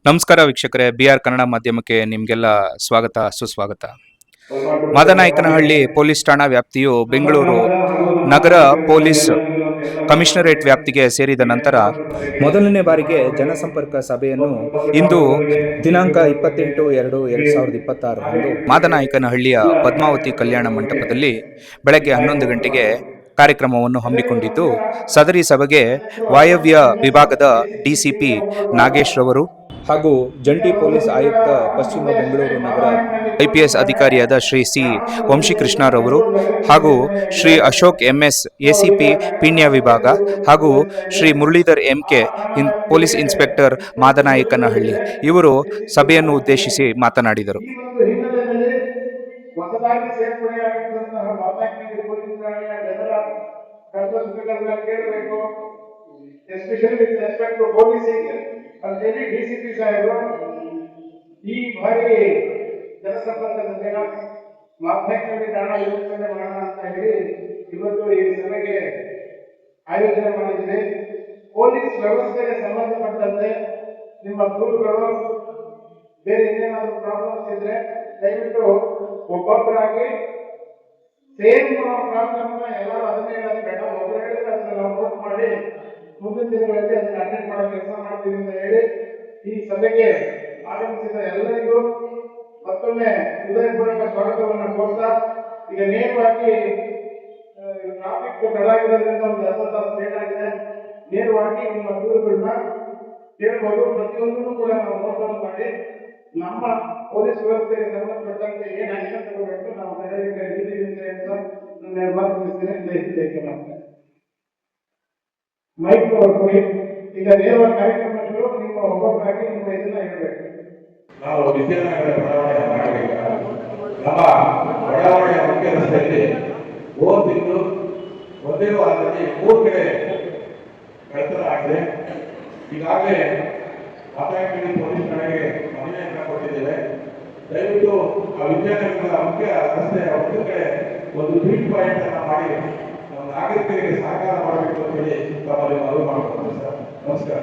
ನಮಸ್ಕಾರ ವೀಕ್ಷಕರೇ, BR ಕನ್ನಡ ಮಾಧ್ಯಮಕ್ಕೆ ನಿಮಗೆಲ್ಲ ಸ್ವಾಗತ ಸುಸ್ವಾಗತ. ಮಾದನಾಯಕನಹಳ್ಳಿ ಪೊಲೀಸ್ ಠಾಣಾ ವ್ಯಾಪ್ತಿಯು ಬೆಂಗಳೂರು ನಗರ ಪೊಲೀಸ್ ಕಮಿಷನರೇಟ್ ವ್ಯಾಪ್ತಿಗೆ ಸೇರಿದ ನಂತರ ಮೊದಲನೇ ಬಾರಿಗೆ ಜನಸಂಪರ್ಕ ಸಭೆಯನ್ನು ಇಂದು ದಿನಾಂಕ 28/2/2026 ಮಾದನಾಯಕನಹಳ್ಳಿಯ ಪದ್ಮಾವತಿ ಕಲ್ಯಾಣ ಮಂಟಪದಲ್ಲಿ ಬೆಳಗ್ಗೆ 11 ಗಂಟೆಗೆ ಕಾರ್ಯಕ್ರಮವನ್ನು ಹಮ್ಮಿಕೊಂಡಿದ್ದು, ಸದರಿ ಸಭೆಗೆ ವಾಯವ್ಯ ವಿಭಾಗದ DCP ನಾಗೇಶ್ ರವರು ಹಾಗೂ ಜಂಟಿ ಪೊಲೀಸ್ ಆಯುಕ್ತ ಪಶ್ಚಿಮ ಬೆಂಗಳೂರು ನಗರ IPS ಅಧಿಕಾರಿಯಾದ ಶ್ರೀ C ವಂಶಿಕೃಷ್ಣರವರು ಹಾಗೂ ಶ್ರೀ ಅಶೋಕ್ MS ACP ಪೀಣ್ಯ ವಿಭಾಗ ಹಾಗೂ Shri Muralidhar MK police inspector Madanayakanahalli ಇವರು ಸಭೆಯನ್ನು ಉದ್ದೇಶಿಸಿ ಮಾತನಾಡಿದರು. ಹೊಸದಾಗಿ ಸೇರ್ಪಡೆಯಾಗಿರುವಂತಹ ಮಾತಾಡ್ತಿದ್ದ ಪೊಲೀಸ್ ಠಾಣೆಯ ಜನರ ಕರ್ತವ್ಯಗಳನ್ನ ಕೇಳಬೇಕು. Especially with respect to policing ಅಂತೇಳಿ DCP ಸಾಹೇಬರು ಈ ಬಾರಿ ಜನಸಂಪರ್ಕ ಸಭೆಯ ಮಾಧ್ಯಮದಲ್ಲಿ ಠಾಣಾ ಯೋಜನೆ ಮಾಡೋಣ ಅಂತ ಹೇಳಿ ಇವತ್ತು ಈ ಸಭೆಗೆ ಆಯೋಜನೆ ಮಾಡಿದ್ದೀವಿ. ಪೊಲೀಸ್ ವ್ಯವಸ್ಥೆಗೆ ಸಂಬಂಧಪಟ್ಟಂತೆ ನಿಮ್ಮ ದೂರುಗಳು ಬೇರೆ ಏನೇನಾದರೂ ಪ್ರಾಬ್ಲಮ್ಸ್ ಇದ್ರೆ ದಯವಿಟ್ಟು ಒಬ್ಬೊಬ್ಬರಾಗಿ ಸೇಮ್ ಪ್ರಾಬ್ಲಮ್ ಎಲ್ಲರೂ ಅದನ್ನೇ ಹೇಳೋದು ಬೇಡ. ಒಬ್ಬರು ಹೇಳಿದ್ರೆ ಅದನ್ನ ನಾವು ನೋಟ್ ಮಾಡಿ ಮುಂದಿನ ದಿನಗಳಲ್ಲಿ ಅದನ್ನ ಅಟೆಂಡ್ ಮಾಡೋ ಕೆಲಸ ಮಾಡ್ತೀವಿ ಅಂತ ಹೇಳಿ ಈ ಸಭೆಗೆ ಆಗಮಿಸಿದ ಎಲ್ಲರಿಗೂ ಮತ್ತೊಮ್ಮೆ ಹೃದಯಪೂರ್ವಕ ಸ್ವಾಗತವನ್ನು ಕೋರ್ತಾ, ಈಗ ನೇರವಾಗಿ ಟ್ರಾಫಿಕ್ ತಡಾಗಿರೋದ್ರಿಂದ ಒಂದು ಅರ್ಧ ತಾಸು ಲೇಟ್ ಆಗಿದೆ. ನೇರವಾಗಿ ನಿಮ್ಮ ದೂರುಗಳನ್ನ ಕೇಳ್ಬೋದು. ಪ್ರತಿಯೊಂದನ್ನು ಕೂಡ ನಾವು ನೋಟ್ ಮಾಡಿ ನಮ್ಮ ಪೊಲೀಸ್ ವ್ಯವಸ್ಥೆಗೆ ಸಂಬಂಧಪಟ್ಟಂತೆ ಏನ್ ಆಕ್ಷನ್ ತಗೋಬೇಕು ನಾವು ನೀಡಿದ್ದೇವೆ ಅಂತ ನನ್ನ ಮಾತುಗಳಿಸ್ತೇನೆ. ಮೈಕ್ ಕೊಡಿ. ಈಗ ನೇರವಾಗಿ ಕಾರ್ಯಕ್ರಮಗಳು ನಿಮ್ಮ ಒಬ್ಬೊಬ್ಬರಾಗಿ ನಿಮ್ಮ ಇದನ್ನ ಹೇಳಬೇಕು. ನಾವು ವಿದ್ಯಾನಗರ ಬಡಾವಣೆ ಮಾಡಬೇಕು. ನಮ್ಮ ಬಡಾವಣೆಯ ಮುಖ್ಯ ರಸ್ತೆಯಲ್ಲಿ ತಿಂಗಳು ಒಂದೇ ವಾರದಲ್ಲಿ 3 ಕಡೆ ಕಳ್ಳತನ ಆಗಿದೆ. ಈಗಾಗಲೇ ಮಾತಾಡಿ ಪೊಲೀಸ್ ಠಾಣೆಗೆ ಮನವಿಯನ್ನ ಕೊಟ್ಟಿದ್ದೇವೆ. ದಯವಿಟ್ಟು ಆ ವಿದ್ಯಾನಗರದ ಮುಖ್ಯ ರಸ್ತೆಯ ಒಂದು ಕಡೆ ಒಂದು ಬೀಟ್ ಪಾಯಿಂಟ್ ಅನ್ನ ಮಾಡಿ ನಮ್ಮ ನಾಗರಿಕರಿಗೆ ಸಹಕಾರ ಮಾಡಬೇಕು ಅಂತ ಹೇಳಿ ತಮ್ಮಲ್ಲಿ ಮನವಿ ಮಾಡಿಕೊಡ್ತೇವೆ ಸರ್. ನಮಸ್ಕಾರ.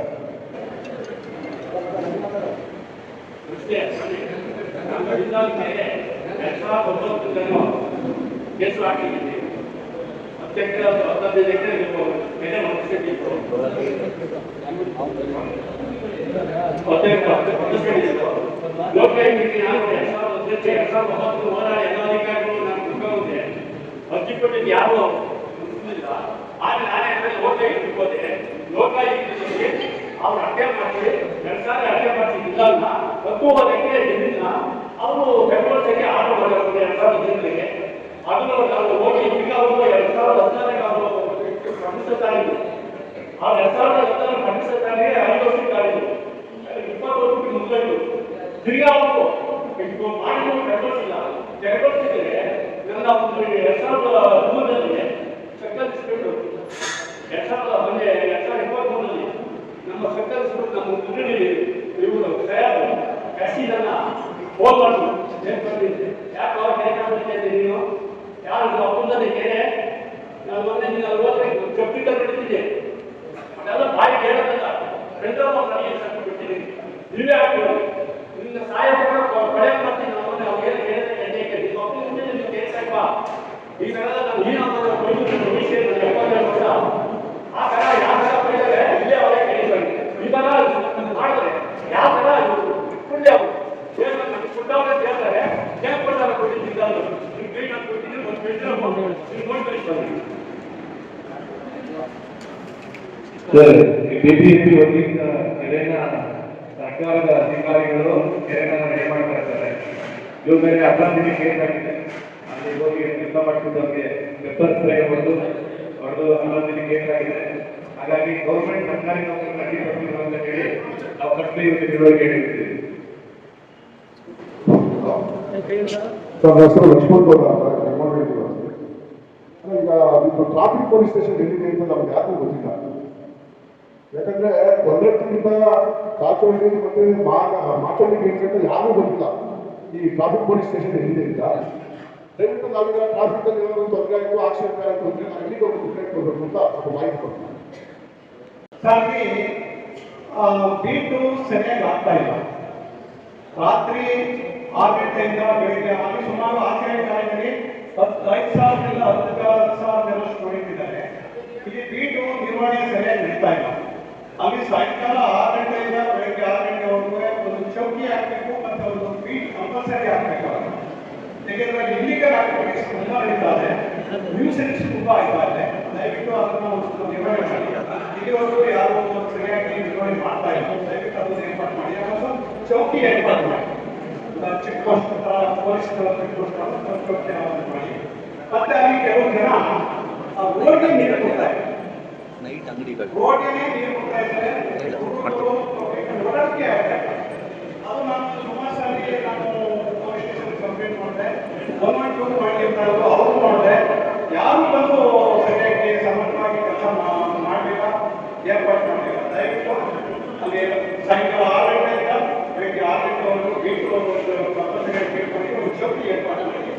ಯಾರು ಅವ್ರು ಅಡ್ಡೆ ಮಾಡಿ 2000 ಅಡ್ಡೆ ಮಾಡಿಸಿದ್ದಿಲ್ಲ. 10 ಎಕರೆ ಜಮೀನ ಅವರು ಬೆಂಗಳೂರಿಗೆ ಆರ್ಡರ್ ಮಾಡಿದ್ರು 2000 ಅದನ್ನು ನಾವು ಹೋಗಿ ಈಗ ಅವರು 2016 ಅವರು ಖಂಡಿಸುತ್ತಾರಿದ್ರು. ಆ 2016 ಖಂಡಿಸುತ್ತಾನೆ 5 ವರ್ಷಕ್ಕಾಗಿದ್ರು. 20 ವರ್ಷಕ್ಕೆ ಮುಂದಾಯ್ತು. ತಿರ್ಗಾ ಅವರು ಮಾಡಿದ್ರು ಬೆಂಗಳೂರಿಲ್ಲ. ಬೆಂಗಳೂರಿದ್ರೆ ನನ್ನ 2003 ಸಕ್ಕರಿಸ್ಬಿಟ್ಟು 2023 ನಮ್ಮ ಸಕ್ಕರಿಸ್ಬಿಟ್ಟು ನಮ್ಮ ಮುನ್ನಡೆ ಇವರು ತಯಾರು ಕಸಿದನ್ನ ಫೋನ್ ಮಾಡಿದ್ರು. ಯಾಕೆ ಅವ್ರ ಕೆರೆ ಕಾಣಿಸ್ತಾ ನೀನು ಯಾರು ಅಪ್ಪಂದೇ ಕೆರೆ ನಾನು ಮೊನ್ನೆ ನೀನು ಅಲ್ಲಿ ಹೋದ್ರೆ ಚಪ್ಪಿ ಬಿಟ್ಟಿದ್ದೆ ಅದೆಲ್ಲ ಬಾಯಿ ಕೇಳೋದಲ್ಲ. ನನಗೆ ಬಿಟ್ಟಿದ್ದೀನಿ ನೀವೇ ಆಗ್ತೀವಿ ನಿನ್ನ ಸಹಾಯ ಪಡೆ ಮಾಡ್ತೀನಿ. ನಮ್ಮನ್ನ ಅವ್ರು ಏನು ಹೇಳಿದ್ರೆ ನಿಮ್ಮ ಅಪ್ಪನ ಮುಂದೆ ನೀವು ಕೇಳ್ಸಾಕವಾ ಈ ಥರದ ನಾವು ಏನಾದರೂ ಆ ಥರ ಯಾವ ಥರ ಬೈದರೆ ಇಲ್ಲೇ ಅವರೇ ಕೇಳಿಸ್ತಾರೆ. ಈ ಥರ ಮಾಡಿದ್ರೆ ಯಾವ ಥರ ಪುಣ್ಯ ಫುಡ್ಡವ್ರೆ ಹೇಳ್ತಾರೆ ಏನು ಕೊಡ್ತಾರೆ ಕೊಟ್ಟಿದ್ದ ನೀವು ಕೈ ನಾನು ಕೊಟ್ಟಿದ್ದೀನಿ ಒಂದು ಬಿಬಿಎಂಪಿ ವತಿಯಿಂದ ಕೆರೆನ ಸರ್ಕಾರದ ಅಧಿಕಾರಿಗಳು ಕೆರೆನ ರೆಡಿ ಮಾಡ್ತಾ ಇದ್ದಾರೆ. ಇವ್ರ ಮೇಲೆ 11 ಕೇಸ್ ಆಗಿದೆ. ಅಲ್ಲಿ ಹೋಗಿ ಕೆಲಸ ಮಾಡಿಸಿದವ್ರಿಗೆ ಪೆಪ್ಪರ್ ಸ್ಪ್ರೇ ಹೊಡೆದು 11 ಕೇಸ್ ಆಗಿದೆ. ಹಾಗಾಗಿ ಗೌರ್ಮೆಂಟ್ ಸರ್ಕಾರಿ ನೌಕರರು ಅಡ್ಡಿಪಡಿಸಿದ್ರು ಅಂತ ಹೇಳಿ ನಾವು ಕಟ್ಟಲೆ ಇವತ್ತು ತಿಳುವಳಿಕೆ ನೀಡಿದ್ದೀವಿ. ಹೆಸರು ಲಕ್ಷ್ಮಣ್ ಗೌಡ ಈಗ ಇದು ಟ್ರಾಫಿಕ್ ಪೊಲೀಸ್ ಸ್ಟೇಷನ್ ಎಲ್ಲಿದೆ ಅಂತ ನಮ್ಗೆ ಯಾರಿಗೂ ಗೊತ್ತಿಲ್ಲ. ಯಾಕಂದ್ರೆ ಕೊಲ್ಲಟ್ಟಿಂದ ಕಾಚೋಳಿ ಮತ್ತೆ ಮಾಚೋಳಿ ಗೇಟ್ ಅಂತ ಯಾರೂ ಗೊತ್ತಿಲ್ಲ ಈ ಟ್ರಾಫಿಕ್ ಪೊಲೀಸ್ ಸ್ಟೇಷನ್ ಎಲ್ಲಿದೆ ಅಂತ. ದಯವಿಟ್ಟು ನಾವೀಗ ಟ್ರಾಫಿಕ್ ಅಲ್ಲಿ ಏನಾದ್ರು ತೊಂದರೆ ಆಯಿತು ಆಕ್ಸಿಡೆಂಟ್ ಆಯಿತು ಅಂದ್ರೆ ನಾವು ಎಲ್ಲಿಗೆ ಹೋಗಿ ಕಂಪ್ಲೇಂಟ್ ಕೊಡಬೇಕು ಅಂತ ಸ್ವಲ್ಪ ಮಾಹಿತಿ ಕೊಡ್ತೀವಿ. ಬೀಟು ಸರಿಯಾಗಿ ಆಗ್ತಾ ಇಲ್ಲ. ರಾತ್ರಿ 6 ಗಂಟೆಯಿಂದ ಬೆಳಿಗ್ಗೆ ಅಲ್ಲಿ ಸುಮಾರು ಆಚರಣೆ ಕಾಲದಲ್ಲಿ 5,000 10,000 ನೋಡಿದ್ದಾರೆ. ಇಲ್ಲಿ ಬೀಟು ನಿರ್ವಹಣೆ ಸರಿಯಾಗಿ ನಡೀತಾ ಇಲ್ಲ. ಅಲ್ಲಿ ಸಾಯಂಕಾಲ 6 ಗಂಟೆಯಿಂದ ಬೆಳಿಗ್ಗೆ 6 ಗಂಟೆವರೆಗೂ ಒಂದು ಚೌಕಿ ಹಾಕಬೇಕು ಮತ್ತೆ ಒಂದು ಬೀಟ್ ಕಂಪಲ್ಸರಿ ಹಾಕಬೇಕು. ಯಾಕೆಂದ್ರೆ ಇಲ್ಲಿಗಲ್ ಆಕ್ಟಿವಿಟೀಸ್ ತುಂಬಾ ನಡೀತಾ ಇದೆ, ನ್ಯೂಸೆನ್ಸ್ ತುಂಬಾ ಆಗ್ತಾ ಇದೆ. ದಯವಿಟ್ಟು ಅದನ್ನ ಒಂದು ನಿರ್ವಹಣೆ ಮಾಡಿ. ಇಲ್ಲಿವರೆಗೂ ಯಾರು ಸರಿಯಾಗಿ ನಿರ್ವಹಣೆ ಮಾಡ್ತಾ ಇಲ್ಲ. ದಯವಿಟ್ಟು ಅದನ್ನು ಏರ್ಪಾಡು ಮಾಡಿ. ಯಾಕಂದ್ರೆ ಚೌಕಿ ಏರ್ಪಾಡು ಮಾಡಿ, check post police check post ಮಾಡಿ. ಮತ್ತೆ ಅಲ್ಲಿ ಕೆಲವು ಜನ ರೋಡ್ಗೆ ನೀರು ಕೊಡ್ತಾ ಇದ್ದಾರೆ. ರೋಡ್ಗೆ ನೀರು ಕೊಡ್ತಾ ಇದ್ದಾರೆ. ಓಡಾಡಕ್ಕೆ ಅದು ನಾನು ಸುಮಾರು ಸಾರಿ ನಾನು ಪೊಲೀಸ್ ಸ್ಟೇಷನ್ ಕಂಪ್ಲೇಂಟ್ ಮಾಡಿದೆ, 112 ಮಾಡಿ ಅಂತ ಅವರು ಮಾಡಿದೆ. ಯಾರು ಬಂದು ಸರಿಯಾಗಿ ಸಮರ್ಥವಾಗಿ ಕೆಲಸ ಮಾಡಲಿಲ್ಲ, ಏರ್ಪಾಡು ಮಾಡಲಿಲ್ಲ. ದಯವಿಟ್ಟು ಅಲ್ಲಿ ಸಾಯಂಕಾಲ 6 ಗಂಟೆಯಿಂದ ಬೆಳಿಗ್ಗೆ 6 ಗಂಟೆವರೆಗೂ ಬೀಟ್ ಕಂಪಲ್ಸರಿ ಬೀಟ್ ಮಾಡಿ ಒಂದು ಚೌಕಿ ಏರ್ಪಾಡು ಮಾಡಿ.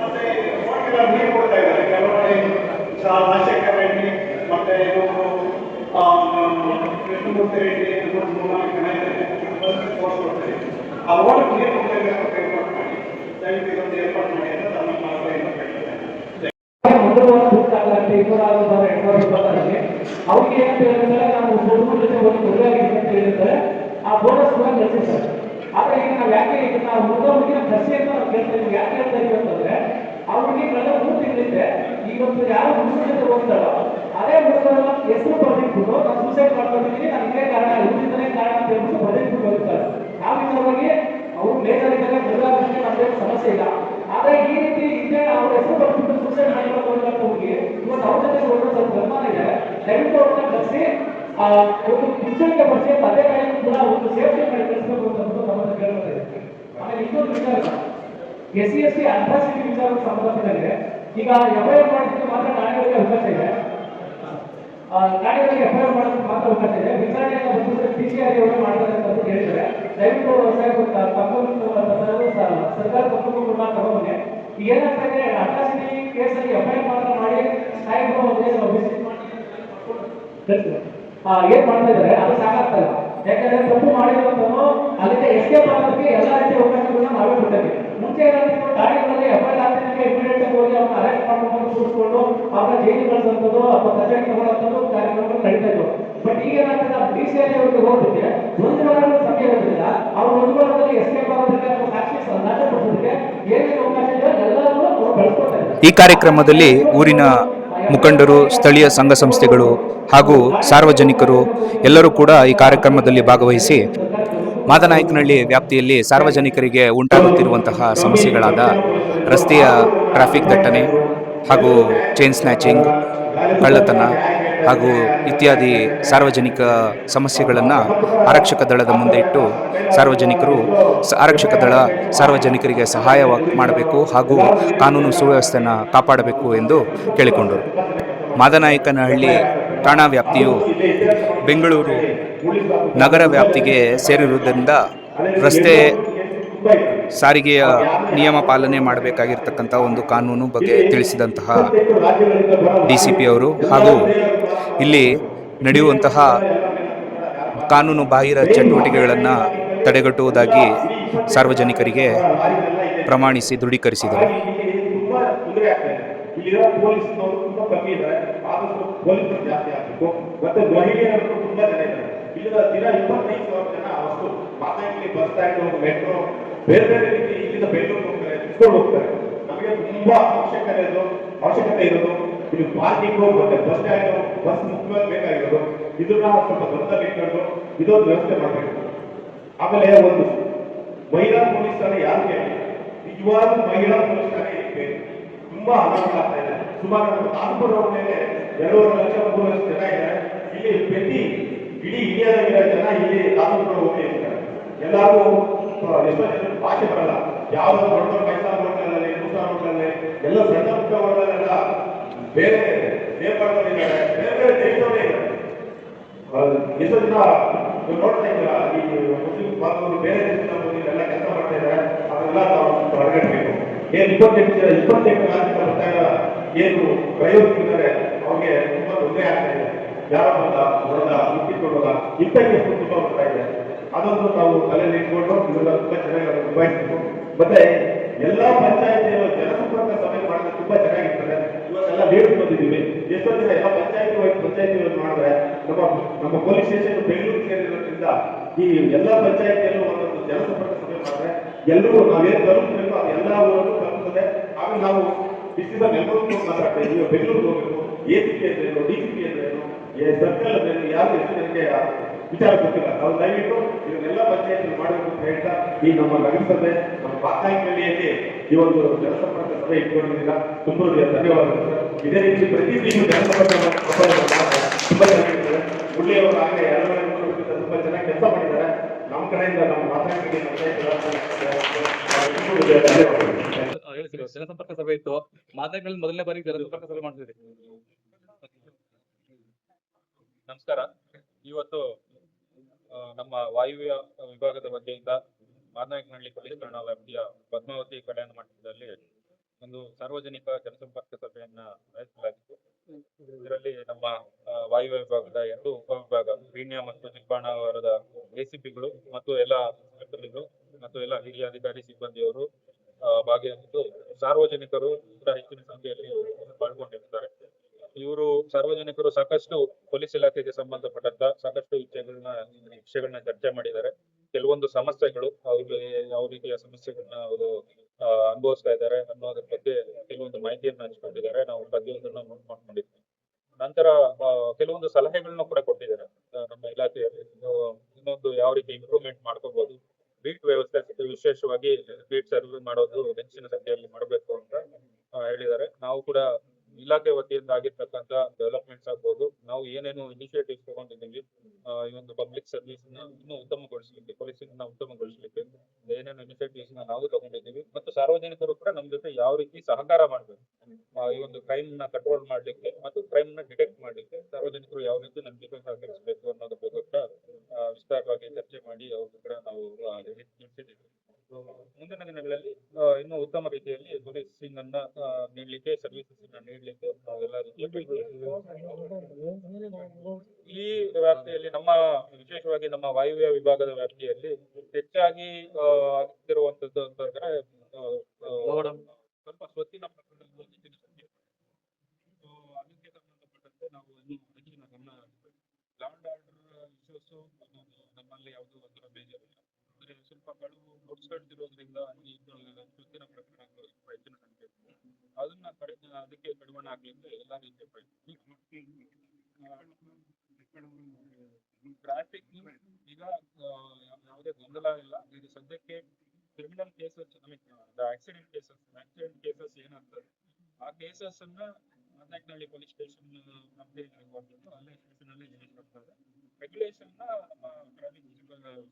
ಮತ್ತೆ ರೋಡ್ಗೆಲ್ಲ ನೀರು ಕೊಡ್ತಾ ಇದ್ದಾರೆ. ಕೆಲವೊಂದು ರಾಜಶೇಖರ ರೆಡ್ಡಿ ಮತ್ತೆ ಕೃಷ್ಣಮೂರ್ತಿ ರೆಡ್ಡಿ 3-4 ಜನ ಪೋಸ್ಟ್ ಕೊಡ್ತಾರೆ. ಆ ರೋಡ್ ನೀರು ಕೊಡ್ತಾ ಇದ್ದಾರೆ ಅಂತ ಏರ್ಪಾಡು ಮಾಡಿ. ದಯವಿಟ್ಟು ಇದೊಂದು ಏರ್ಪಾಡು ಮಾಡಿ ಅಂತ ತಮ್ಮ ಮಾತುಗಳನ್ನು ಕೇಳ್ತೇನೆ. ಅವ್ರಿಗೆ ಏನಂತ ಹೇಳಿದ್ರೆ ನಾವು ಹುಡುಗರ ಜೊತೆ ಒಂದು ಮದುವೆಯಾಗಿ ಅಂತ ಹೇಳಿದ್ರೆ ಆ ಬೋನಸ್ ಕೂಡ ಗಳಿಸಿದ್ದಾರೆ. ಆದ್ರೆ ಈಗ ನಾವು ಯಾಕೆ ಈಗ ನಾವು ಹುಡುಗಿನ ಕಸಿ ಅಂತ ನಾವು ಕೇಳ್ತಾ ಇದ್ದೀವಿ. ಯಾಕೆ ಹೇಳ್ತಾ ಇದೀವಿ ಅಂತಂದ್ರೆ ಅವ್ರಿಗೆ ಕಳೆದ 3 ತಿಂಗಳಿಂದ ಇವತ್ತು ಯಾರು ಹುಡುಗರ ಜೊತೆ ಹೋಗ್ತಾರೋ ಅದೇ ಹುಡುಗರ ಹೆಸರು ಬರ್ದಿಟ್ಬಿಟ್ಟು ನಾನು ಸೂಸೈಡ್ ಮಾಡ್ಕೊಂಡಿದ್ದೀನಿ, ನಾನು ಇದೇ ಕಾರಣ ಇವ್ರಿಂದನೇ ಕಾರಣ ಅಂತ ಹೇಳ್ಬಿಟ್ಟು ಬರ್ದಿಟ್ಬಿಟ್ಟು ಹೋಗ್ತಾರೆ. ಆ ವಿಚಾರವಾಗಿ ಅವ್ರು ಮೇಜರಿದ್ದಾರೆ, ಮದುವೆ ನಮ್ದೇನು ಸಮಸ್ಯೆ ಇಲ್ಲ. ಆದ್ರೆ ಈ ರೀತಿ ಹಿಂದೆ ಅವ್ರ ಹೆಸರು ಬರ್ಬಿಟ್ಟು ಸೂಸೈಡ್ ಮಾಡಿಕೊಂಡು ಹೋಗಿ ಇವತ್ತು ಅವ್ರ ಜೊತೆ ಹೋದ್ರೆ ಸ್ವಲ್ಪ ಗಮನ ಇದೆ. ದಯವಿಟ್ಟು ಅವ್ರನ್ನ ಕಳಿಸಿ ಒಂದು ಮುಚ್ಚಳಿಕೆ ಪಡಿಸಿ ಅದೇ ಕಾರಣಕ್ಕೂ ಕೂಡ ಒಂದು ಸೇಫ್ಟಿ ಮಾಡಿ ಕಳಿಸಬೇಕು ಅಂತ ನಮ್ಮನ್ನು ಕೇಳ್ತಾ ಇದ್ದೀವಿ. ಆಮೇಲೆ ಇನ್ನೊಂದು ವಿಚಾರ, SC/ST ಅಟ್ರಾಸಿಟಿ ವಿಚಾರಕ್ಕೆ ಸಂಬಂಧಪಟ್ಟಂತೆ ಈಗ FIR ಮಾಡೋದಕ್ಕೆ ಮಾತ್ರ ಠಾಣೆಗಳಿಗೆ ಅವಕಾಶ ಇದೆ. ಠಾಣೆಗಳಿಗೆ FIR ಮಾಡೋದಕ್ಕೆ ಮಾತ್ರ ಅವಕಾಶ ಇದೆ. ವಿಚಾರಣೆಯನ್ನು ಬಂದು PCRA ಅವರು ಮಾಡ್ತಾರೆ ಅಂತ ಹೇಳಿದರೆ ದಯವಿಟ್ಟು ಸರ್ಕಾರ ತಪ್ಪು ಕೂಡ ತಗೊಂಡೆ. ಈಗ ಏನಾಗ್ತದೆ, ಅಟ್ರಾಸಿಟಿ ಕೇಸಲ್ಲಿ FIR ಮಾತ್ರ ಮಾಡಿ ಸಾಹೇಬರು ವಿಸಿಟ್ ಮಾಡಿ ಏನ್ ಮಾಡ್ತಾ ಇದ್ದಾರೆ ಅದು ಸಾಕಾಗ್ತಾ ಇಲ್ಲ. ಯಾಕಂದ್ರೆ ತಪ್ಪು ಮಾಡಿರೋದನ್ನು ಅದಕ್ಕೆ ಎಸ್ಕೇಪ್ ಆಗೋದಕ್ಕೆ ಎಲ್ಲ ರೀತಿಯ ಅವಕಾಶಗಳನ್ನ ನಾವೇ ಬಿಡ್ತೇವೆ. ಮುಂಚೆ ಏನಾಗ್ತಿತ್ತು, ಠಾಣೆಗಳಲ್ಲಿ FIR ಆಗ್ತಿದ್ದಕ್ಕೆ ಇಮಿಡಿಯೇಟ್ ಆಗಿ ಹೋಗಿ ಅವ್ರನ್ನ ಅರೆಸ್ಟ್ ಮಾಡ್ಕೊಂಡು ಕೂರಿಸ್ಕೊಂಡು ಅವ್ರನ್ನ ಜೈಲಿಗೆ ಕಳಿಸುವಂಥದ್ದು ಅಥವಾ ಕಚೇರಿ ತಗೊಳ್ಳೋಂಥದ್ದು ಕಾರ್ಯಕ್ರಮಗಳು ನಡೀತಾ ಇದ್ವು. ಬಟ್ ಈಗ ಏನಾಗ್ತದೆ, DCI ಅವರಿಗೆ ಹೋಗ್ತಿದೆ 1 ವಾರ ಸಮಯ ಇರೋದ್ರಿಂದ ಅವ್ರು 1 ವಾರದಲ್ಲಿ ಎಸ್ಕೇಪ್ ಆಗೋದಕ್ಕೆ ಅಥವಾ ಸಾಕ್ಷಿ ನಾಶಪಡಿಸೋದಕ್ಕೆ ಏನೇನು ಅವಕಾಶ ಇದೆ ಎಲ್ಲರೂ ಅವರು ಬೆಳೆಸ್ಕೊಳ್ತಾ ಇದ್ದಾರೆ. ಈ ಕಾರ್ಯಕ್ರಮದಲ್ಲಿ ಊರಿನ ಮುಖಂಡರು, ಸ್ಥಳೀಯ ಸಂಘ ಸಂಸ್ಥೆಗಳು ಹಾಗೂ ಸಾರ್ವಜನಿಕರು ಎಲ್ಲರೂ ಕೂಡ ಈ ಕಾರ್ಯಕ್ರಮದಲ್ಲಿ ಭಾಗವಹಿಸಿ ಮಾದನಾಯಕನಹಳ್ಳಿ ವ್ಯಾಪ್ತಿಯಲ್ಲಿ ಸಾರ್ವಜನಿಕರಿಗೆ ಉಂಟಾಗುತ್ತಿರುವಂತಹ ಸಮಸ್ಯೆಗಳಾದ ರಸ್ತೆಯ ಟ್ರಾಫಿಕ್ ದಟ್ಟಣೆ ಹಾಗೂ ಚೈನ್ ಸ್ನ್ಯಾಚಿಂಗ್, ಕಳ್ಳತನ ಹಾಗೂ ಇತ್ಯಾದಿ ಸಾರ್ವಜನಿಕ ಸಮಸ್ಯೆಗಳನ್ನು ಆರಕ್ಷಕ ದಳದ ಮುಂದೆ ಇಟ್ಟು ಆರಕ್ಷಕ ದಳ ಸಾರ್ವಜನಿಕರಿಗೆ ಸಹಾಯ ಮಾಡಬೇಕು ಹಾಗೂ ಕಾನೂನು ಸುವ್ಯವಸ್ಥೆಯನ್ನು ಕಾಪಾಡಬೇಕು ಎಂದು ಕೇಳಿಕೊಂಡರು. ಮಾದನಾಯಕನಹಳ್ಳಿ ಠಾಣಾ ವ್ಯಾಪ್ತಿಯು ಬೆಂಗಳೂರು ನಗರ ವ್ಯಾಪ್ತಿಗೆ ಸೇರಿರುವುದರಿಂದ ರಸ್ತೆ ಸಾರಿಗೆಯ ನಿಯಮ ಪಾಲನೆ ಮಾಡಬೇಕಾಗಿರ್ತಕ್ಕಂಥ ಒಂದು ಕಾನೂನು ಬಗ್ಗೆ ತಿಳಿಸಿದಂತಹ DCP ಅವರು ಹಾಗೂ ಇಲ್ಲಿ ನಡೆಯುವಂತಹ ಕಾನೂನು ಬಾಹಿರ ಚಟುವಟಿಕೆಗಳನ್ನು ತಡೆಗಟ್ಟುವುದಾಗಿ ಸಾರ್ವಜನಿಕರಿಗೆ ಪ್ರಮಾಣಿಸಿ ದೃಢೀಕರಿಸಿದರು. ಬೇರೆ ಬೇರೆ ರೀತಿ ಇಲ್ಲಿಂದ ಬೆಂಗಳೂರು ಹೋಗ್ತಾರೆ, ಇಸ್ಕೊಂಡು ಹೋಗ್ತಾರೆ. ನಮಗೆ ತುಂಬಾ ಅವಶ್ಯಕತೆ ಇರೋದು ಇಲ್ಲಿ ಪಾರ್ಕಿಂಗ್ ಮತ್ತೆ ಬಸ್ ಸ್ಟ್ಯಾಂಡ್, ಬಸ್ ಮುಖ್ಯವಾಗಿ ಬೇಕಾಗಿರೋದು. ಇದನ್ನ ಸ್ವಲ್ಪ ಗಮನದಲ್ಲಿ ಇಟ್ಕೊಂಡು ಇದೊಂದು ವ್ಯವಸ್ಥೆ ಮಾಡಬೇಕು. ಆಮೇಲೆ ಒಂದು ಮಹಿಳಾ ಪೊಲೀಸ್ ಠಾಣೆ ಯಾರಿಗೆ ನಿಜವಾದ ಮಹಿಳಾ ಪೊಲೀಸ್ ಠಾಣೆ ಬೇಕು. ತುಂಬಾ ಅನುಕೂಲ ಆಗ್ತಾ ಇದೆ. ಸುಮಾರು ನಮ್ಮ ನಾಗಪುರ ರೋಡ್ ಮೇಲೆ 2.5 ಲಕ್ಷ 3 ಲಕ್ಷ ಜನ ಇದ್ದಾರೆ. ಇಲ್ಲಿ ಪ್ರತಿ ಇಡೀ ಇಂಡಿಯಾದಾಗಿರೋ ಜನ ಇಲ್ಲಿ ನಾಗಪುರ ಹೋಗಿ ಇರ್ತಾರೆ. ಎಲ್ಲರೂ ಎಷ್ಟೋ ಜನ ಭಾಷೆ ಬರಲ್ಲ. ಯಾವ್ದು ದೊಡ್ಡ 5 ಸ್ಟಾರ್ ಹೋಟೆಲಲ್ಲಿ 2 ಸ್ಟಾರ್ ಹೋಟೆಲಲ್ಲಿ ಎಲ್ಲ ಸಣ್ಣ ಪುಟ್ಟ ಹೋಟೆಲೆಲ್ಲ ಬೇರೆ ನೇಪಾಳದಲ್ಲಿದ್ದಾರೆ, ಬೇರೆ ಬೇರೆ ದೇಶದವರೇ ಇದ್ದಾರೆ. ಎಷ್ಟೋ ಜನ ನೋಡ್ತಾ ಇದ್ದೀರಾ, ಈ ಮುಸ್ಲಿಂ ಬಾಂಧವರು ಬೇರೆ ದೇಶದಿಂದ ಬಂದು ಎಲ್ಲ ಕೆಲಸ ಮಾಡ್ತಾ ಇದ್ದಾರೆ. ಅದೆಲ್ಲ ನಾವು ಹೊರಗಟ್ಟಬೇಕು. ಏನು 28 ರಾಜ್ಯದ ಬರ್ತಾ ಇದ್ದಾರೆ, ಏನು ಪ್ರಯೋಜನ ಇದ್ದಾರೆ, ಅವ್ರಿಗೆ ತುಂಬಾ ತೊಂದರೆ ಆಗ್ತಾ ಇದೆ. ಯಾರೋ ಬಂದ ಹೊಡೆದ ಮುಟ್ಟಿಕೊಳ್ಳೋದ ಇಂಥ ಕೇಸ್ ತುಂಬಾ ಬರ್ತಾ ಇದೆ. ಅದೊಂದು ನಾವು ತಲೆಯಲ್ಲಿ ಇಟ್ಕೊಂಡು ಇದನ್ನ ತುಂಬಾ ಚೆನ್ನಾಗಿ ನಾವು ನಿಭಾಯಿಸಬೇಕು. ಮತ್ತೆ ಎಲ್ಲಾ ಪಂಚಾಯತಿಯ ಜನಸಂಪರ್ಕ ಸಭೆ ಮಾಡಿದ್ರೆ ತುಂಬಾ ಚೆನ್ನಾಗಿರ್ತದೆ. ಇವಾಗೆಲ್ಲ ಲೀಡ್ ಬಂದಿದ್ದೀವಿ. ಎಷ್ಟೋ ಜನ ಎಲ್ಲ ಪಂಚಾಯತಿ ಮಾಡಿದ್ರೆ ನಮ್ಮ ಪೊಲೀಸ್ ಸ್ಟೇಷನ್ ಬೆಂಗಳೂರು ಸೇರಿರೋದ್ರಿಂದ ಈ ಎಲ್ಲ ಪಂಚಾಯತಿಯಲ್ಲೂ ಒಂದೊಂದು ಜನಸಂಪರ್ಕ ಸಭೆ ಮಾಡಿದ್ರೆ ಎಲ್ಲರೂ ನಾವೇನು ತಲುಪಬೇಕು ಅದು ಎಲ್ಲ ಊರಲ್ಲೂ ತಲುಪ್ತದೆ. ಆಮೇಲೆ ನಾವು ಡಿಸ್ಟ್ರಿಕ್ಟ್ ಎಲ್ಲರೂ ಮಾತಾಡ್ತಾ ಇದ್ದೀವಿ. ಬೆಂಗಳೂರಿಗೆ ಹೋಗ್ಬೇಕು, ACP ಅಂದ್ರೇನು, DCP ಅಂದ್ರೇನು, ಸರ್ಕಲ್ ಅಂದ್ರೇನು, ಯಾರು ಎಷ್ಟು ಜನಕ್ಕೆ ವಿಚಾರ ಗೊತ್ತಿಲ್ಲ. ನಾವು ದಯವಿಟ್ಟು ಇದನ್ನೆಲ್ಲ ಪಂಚಾಯತ್ ಮಾಡಬೇಕು ಅಂತ ಹೇಳ್ತಾ ಈ ನಮ್ಮ ನಗರಸಭೆ ನಮ್ಮ ಬಾಕಾಯಿನಹಳ್ಳಿಯಲ್ಲಿ ಈ ಒಂದು ಜನಸಂಪರ್ಕ ಸಭೆ ಇಟ್ಕೊಂಡಿದ್ದೀರಾ. ತುಂಬ ಧನ್ಯವಾದಗಳು ಸರ್. ಇದೇ ರೀತಿ ಪ್ರತಿ ತಿಂಗಳು ಜನಸಂಪರ್ಕ ತುಂಬಾ ಚೆನ್ನಾಗಿರ್ತದೆ. ಹುಳ್ಳಿಯವರು ಆಗಲೇ ಎಲ್ಲರೂ ತುಂಬಾ ಚೆನ್ನಾಗಿ ಕೆಲಸ ಮಾಡಿದ್ದಾರೆ. ನಮ್ಮ ಕಡೆಯಿಂದ ನಮ್ಮ ಬಾಕಾಯಿನಹಳ್ಳಿ ಜನಸಂಪರ್ಕ ಸಭೆ ಇತ್ತು. ಮಾದರಿಗಳಲ್ಲಿ ಮೊದಲನೇ ಬಾರಿಗೆ ಜನಸಂಪರ್ಕ ಸಭೆ ಮಾಡ್ತಿದ್ರಿ. ನಮಸ್ಕಾರ. ಇವತ್ತು ನಮ್ಮ ವಾಯುವ್ಯ ವಿಭಾಗದ ವತಿಯಿಂದ ಮಾದನಾಯಕನಹಳ್ಳಿ ಪೊಲೀಸ್ ಠಾಣಾ ವ್ಯಾಪ್ತಿಯ ಪದ್ಮಾವತಿ ಕಲ್ಯಾಣ ಮಂಟಪದಲ್ಲಿ ಒಂದು ಸಾರ್ವಜನಿಕ ಜನಸಂಪರ್ಕ ಸಭೆಯನ್ನ ನಡೆಸಲಾಗಿತ್ತು. ಇದರಲ್ಲಿ ನಮ್ಮ ವಾಯುವ್ಯ ವಿಭಾಗದ 2 ಉಪವಿಭಾಗ ಪೀಣ್ಯ ಮತ್ತು ಚಿಕ್ಕಬಾಣಾವರದ ACPಗಳು ಮತ್ತು ಎಲ್ಲ ಇನ್ಸ್ಪೆಕ್ಟರ್ಗಳು ಮತ್ತು ಎಲ್ಲ ಹಿರಿಯ ಅಧಿಕಾರಿ ಸಿಬ್ಬಂದಿಯವರು ಭಾಗಿಯಾಗಿದ್ದು, ಸಾರ್ವಜನಿಕರು ಕೂಡ ಹೆಚ್ಚಿನ ಸಂಖ್ಯೆಯಲ್ಲಿ ಪಾಲ್ಗೊಂಡಿರ್ತಾರೆ. ಇವರು ಸಾರ್ವಜನಿಕರು ಸಾಕಷ್ಟು ಪೊಲೀಸ್ ಇಲಾಖೆಗೆ ಸಂಬಂಧಪಟ್ಟಂತ ಸಾಕಷ್ಟು ವಿಷಯಗಳನ್ನ ಚರ್ಚೆ ಮಾಡಿದ್ದಾರೆ. ಕೆಲವೊಂದು ಸಮಸ್ಯೆಗಳು ಯಾವ ರೀತಿಯ ಸಮಸ್ಯೆಗಳನ್ನ ಅವರು ಅನುಭವಿಸ್ತಾ ಇದ್ದಾರೆ ಅನ್ನೋದ್ರ ಬಗ್ಗೆ ಕೆಲವೊಂದು ಮಾಹಿತಿಯನ್ನ ಹಂಚಿಕೊಂಡಿದ್ದಾರೆ. ನಾವು ಪ್ರತಿಯೊಂದನ್ನು ನೋಟ್ ಮಾಡ್ಕೊಂಡಿದ್ವಿ. ನಂತರ ಕೆಲವೊಂದು ಸಲಹೆಗಳನ್ನ ಕೂಡ ಕೊಟ್ಟಿದ್ದಾರೆ ನಮ್ಮ ಇಲಾಖೆಯಲ್ಲಿ. ಇನ್ನೊಂದು ಯಾವ ರೀತಿ ಇಂಪ್ರೂವ್ಮೆಂಟ್ ಮಾಡ್ಕೋಬಹುದು, ಬೀಟ್ ವ್ಯವಸ್ಥೆ ವಿಶೇಷವಾಗಿ ಬೀಟ್ ಸರ್ವೆ ಮಾಡೋದು ಹೆಚ್ಚಿನ ಸಂಖ್ಯೆಯಲ್ಲಿ ಮಾಡಬೇಕು ಅಂತ ಹೇಳಿದ್ದಾರೆ. ನಾವು ಕೂಡ ಇಲಾಖೆ ವತಿಯಿಂದ ಆಗಿರ್ತಕ್ಕಂಥ ಡೆವಲಪ್ಮೆಂಟ್ಸ್ ಆಗ್ಬೋದು, ನಾವು ಏನೇನು ಇನಿಷಿಯೇಟಿವ್ಸ್ ತಗೊಂಡಿದ್ದೀವಿ ಈ ಒಂದು ಪಬ್ಲಿಕ್ ಸರ್ವಿಸ್ ಇನ್ನೂ ಉತ್ತಮಗೊಳಿಸಲಿಕ್ಕೆ, ಪೊಲೀಸಿಂಗ್ ಉತ್ತಮಗೊಳಿಸಲಿಕ್ಕೆ ಏನೇನು ಇನಿಷಿಯೇಟಿವ್ಸ್ ನಾವು ತಗೊಂಡಿದ್ದೀವಿ ಮತ್ತು ಸಾರ್ವಜನಿಕರು ಕೂಡ ನಮ್ಮ ಜೊತೆ ಯಾವ ರೀತಿ ಸಹಕಾರ ಮಾಡಬೇಕು ಈ ಒಂದು ಕ್ರೈಮ್ ನ ಕಂಟ್ರೋಲ್ ಮಾಡ್ಲಿಕ್ಕೆ ಮತ್ತು ಕ್ರೈಮ್ ನ ಡಿಟೆಕ್ಟ್ ಮಾಡ್ಲಿಕ್ಕೆ ಸಾರ್ವಜನಿಕರು ಯಾವ ರೀತಿ ನಮ್ಮ ಜೊತೆ ಸಹಕರಿಸಬೇಕು ಅನ್ನೋದ್ರ ಬಗ್ಗೆ ಕೂಡ ವಿಸ್ತಾರವಾಗಿ ಚರ್ಚೆ ಮಾಡಿ ಅವ್ರ ಕೂಡ ನಾವು ತಿಳಿಸಿದ್ದೀವಿ. ಮುಂದಿನ ದಿನಗಳಲ್ಲಿ ಇನ್ನೂ ಉತ್ತಮ ರೀತಿಯಲ್ಲಿ ಪೊಲೀಸಿಂಗ್ ಅನ್ನ ನೀಡಲಿಕ್ಕೆ, ಸರ್ವಿಸಸ್ ಅನ್ನ ನೀಡಲಿಕ್ಕೆ ನಾವೆಲ್ಲ ಈ ವ್ಯಾಪ್ತಿಯಲ್ಲಿ ನಮ್ಮ ವಿಶೇಷವಾಗಿ ನಮ್ಮ ವಾಯುವ್ಯ ವಿಭಾಗದ ವ್ಯಾಪ್ತಿಯಲ್ಲಿ ಹೆಚ್ಚಾಗಿ ಆಗ್ತಿರುವಂತದ್ದು ಅಂತಂದ್ರೆ ಸ್ವಲ್ಪ ಸ್ವತ್ತಿನ ಪ್ರಕರಣಗಳು ಹೆಚ್ಚಿನ ಸಂಖ್ಯೆ. ಅದಕ್ಕೆ ಸಂಬಂಧಪಟ್ಟಂತೆ ನಾವು ಇನ್ನೂ ಹೆಚ್ಚಿನ ಗಮನ ಲ್ಯಾಂಡ್ ಆರ್ಡರ್ ಇಶ್ಯೂಸ್ ನಮ್ಮಲ್ಲಿ ಯಾವುದೂ ಒಂಥರ ಬೇಜಾರಿಲ್ಲ. ಅಂದ್ರೆ ಸ್ವಲ್ಪ ಕಡುವು ಔಟ್ಸ್ಕರ್ಟ್ಸ್ ಇರೋದ್ರಿಂದ ಈ ಸ್ವತ್ತಿನ ಪ್ರಕರಣಗಳು ಸ್ವಲ್ಪ ಹೆಚ್ಚಿನ ಸಂಖ್ಯೆ. ಅದನ್ನ ಅದಕ್ಕೆ ಕಡಿವಾಣ ಆಗ್ಲಿಕ್ಕೆ ಎಲ್ಲಾ ರೀತಿಯ ಟ್ರಾಫಿಕ್ ಈಗ ಯಾವುದೇ ಗೊಂದಲ ಇಲ್ಲ. ಇದು ಸದ್ಯಕ್ಕೆ ಕ್ರಿಮಿನಲ್ ಕೇಸಸ್, ಆಕ್ಸಿಡೆಂಟ್ ಕೇಸಸ್ ಏನಾಗ್ತದೆ ಆ ಕೇಸಸ್ ಅನ್ನ ಮಾದನಾಯಕನಹಳ್ಳಿ ಪೊಲೀಸ್ ಸ್ಟೇಷನ್ ಅಲ್ಲೇ ಸ್ಟೇಷನ್ ಅಲ್ಲೇ ಯೂಸ್ ಮಾಡ್ತಾರೆ. ರೆಗ್ಯುಲೇಷನ್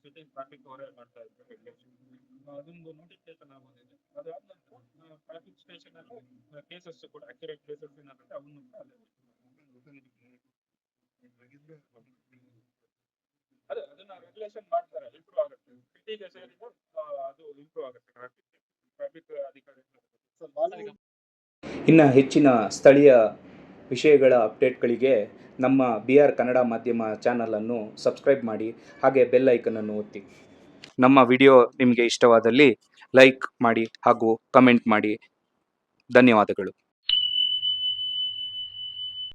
ಸಿಟಿ ಟ್ರಾಫಿಕ್ ಅವರೇ ಮಾಡ್ತಾ ಇದ್ದಾರೆ. ರೆಗ್ಯುಲೇಷನ್ ಅದೊಂದು ನೋಟಿಫಿಕೇಶನ್ ಆಗೋದಿದೆ. ಅದಾದ ನಂತರ ಟ್ರಾಫಿಕ್ ಸ್ಟೇಷನ್ ಅಲ್ಲಿ ಕೇಸಸ್ ಕೂಡ ಆಕ್ಸಿಡೆಂಟ್ ಕೇಸಸ್ ಏನಾಗುತ್ತೆ ಅವನು ಅದನ್ನ ರೆಗ್ಯುಲೇಷನ್ ಮಾಡ್ತಾರೆ. ಇಂಪ್ರೂವ್ ಆಗುತ್ತೆ. ಸಿಟಿಗೆ ಸೇರಿದ್ರೆ ಅದು ಇಂಪ್ರೂವ್ ಆಗುತ್ತೆ. ಟ್ರಾಫಿಕ್ ಅಧಿಕಾರಿ. ಇನ್ನು ಹೆಚ್ಚಿನ ಸ್ಥಳೀಯ ವಿಷಯಗಳ ಅಪ್ಡೇಟ್ಗಳಿಗೆ ನಮ್ಮ BR ಕನ್ನಡ ಮಾಧ್ಯಮ ಚಾನಲನ್ನು ಸಬ್ಸ್ಕ್ರೈಬ್ ಮಾಡಿ, ಹಾಗೆ ಬೆಲ್ ಐಕನನ್ನು ಒತ್ತಿ. ನಮ್ಮ ವಿಡಿಯೋ ನಿಮಗೆ ಇಷ್ಟವಾದಲ್ಲಿ ಲೈಕ್ ಮಾಡಿ ಹಾಗೂ ಕಮೆಂಟ್ ಮಾಡಿ. ಧನ್ಯವಾದಗಳು.